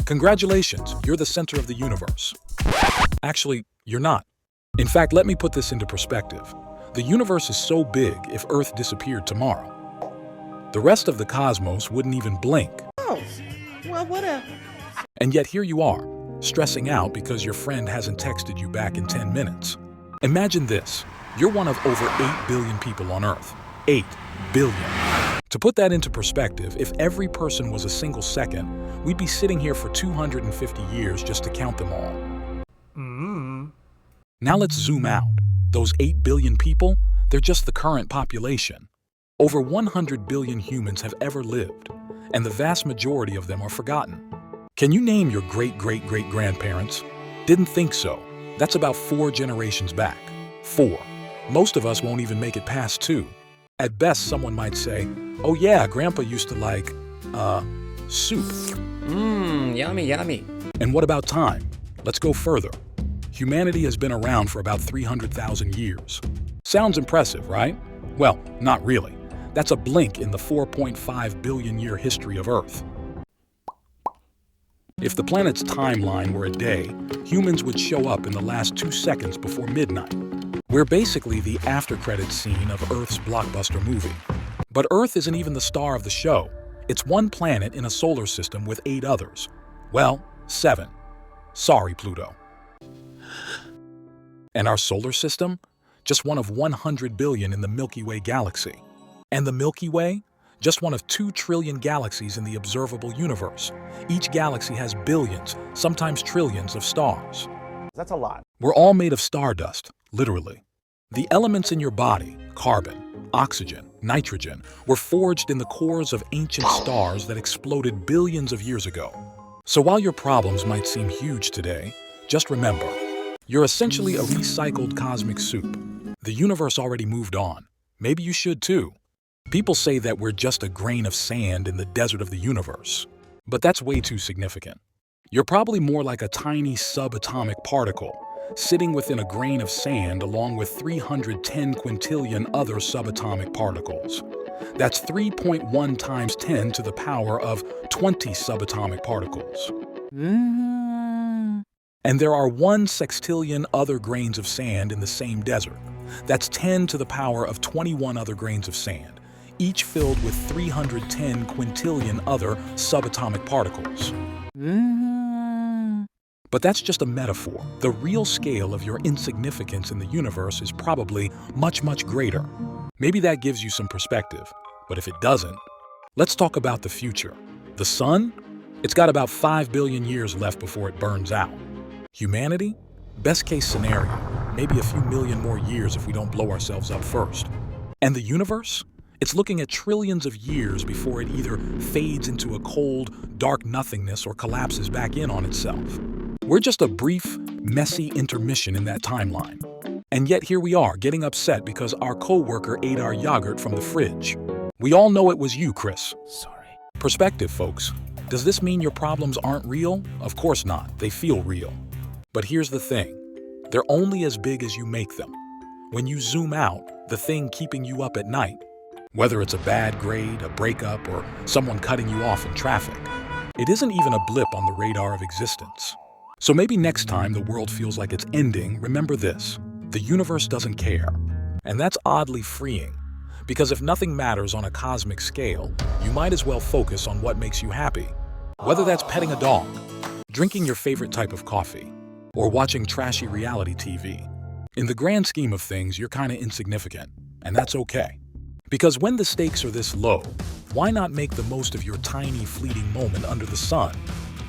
Congratulations, you're the center of the universe. Actually, you're not. In fact, let me put this into perspective. The universe is so big if Earth disappeared tomorrow. The rest of the cosmos wouldn't even blink. Oh, well, whatever. And yet here you are, stressing out because your friend hasn't texted you back in 10 minutes. Imagine this. You're one of over 8 billion people on Earth. 8 billion. To put that into perspective, if every person was a single second, we'd be sitting here for 250 years just to count them all. Now let's zoom out. Those 8 billion people, they're just the current population. Over 100 billion humans have ever lived, and the vast majority of them are forgotten. Can you name your great-great-great-grandparents? Didn't think so. That's about 4 generations back. 4. Most of us won't even make it past 2. At best, someone might say, oh yeah, Grandpa used to like, soup. Yummy, yummy. And what about time? Let's go further. Humanity has been around for about 300,000 years. Sounds impressive, right? Well, not really. That's a blink in the 4.5 billion year history of Earth. If the planet's timeline were a day, humans would show up in the last 2 seconds before midnight. We're basically the after-credits scene of Earth's blockbuster movie. But Earth isn't even the star of the show. It's one planet in a solar system with 8 others. Well, 7. Sorry, Pluto. And our solar system? Just one of 100 billion in the Milky Way galaxy. And the Milky Way? Just one of 2 trillion galaxies in the observable universe. Each galaxy has billions, sometimes trillions of stars. That's a lot. We're all made of stardust, literally. The elements in your body, carbon, oxygen, nitrogen, were forged in the cores of ancient stars that exploded billions of years ago. So while your problems might seem huge today, just remember, you're essentially a recycled cosmic soup. The universe already moved on. Maybe you should too. People say that we're just a grain of sand in the desert of the universe. But that's way too significant. You're probably more like a tiny subatomic particle, sitting within a grain of sand along with 310 quintillion other subatomic particles. That's 3.1 times 10 to the power of 20 subatomic particles. And there are 1 sextillion other grains of sand in the same desert. That's 10 to the power of 21 other grains of sand, each filled with 310 quintillion other subatomic particles. But that's just a metaphor. The real scale of your insignificance in the universe is probably much, much greater. Maybe that gives you some perspective, but if it doesn't, let's talk about the future. The sun? It's got about 5 billion years left before it burns out. Humanity? Best case scenario, maybe a few million more years if we don't blow ourselves up first. And the universe? It's looking at trillions of years before it either fades into a cold, dark nothingness or collapses back in on itself. We're just a brief, messy intermission in that timeline. And yet here we are, getting upset because our coworker ate our yogurt from the fridge. We all know it was you, Chris. Sorry. Perspective, folks. Does this mean your problems aren't real? Of course not. They feel real. But here's the thing. They're only as big as you make them. When you zoom out, the thing keeping you up at night, whether it's a bad grade, a breakup, or someone cutting you off in traffic, it isn't even a blip on the radar of existence. So maybe next time the world feels like it's ending, remember this. The universe doesn't care. And that's oddly freeing. Because if nothing matters on a cosmic scale, you might as well focus on what makes you happy. Whether that's petting a dog, drinking your favorite type of coffee, or watching trashy reality TV. In the grand scheme of things, you're kind of insignificant, and that's okay. Because when the stakes are this low, why not make the most of your tiny, fleeting moment under the sun?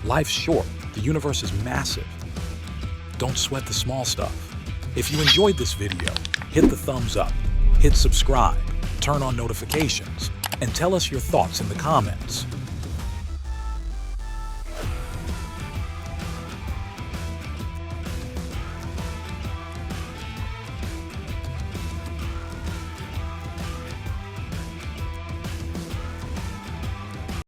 Life's short. The universe is massive. Don't sweat the small stuff. If you enjoyed this video, hit the thumbs up, hit subscribe, turn on notifications, and tell us your thoughts in the comments.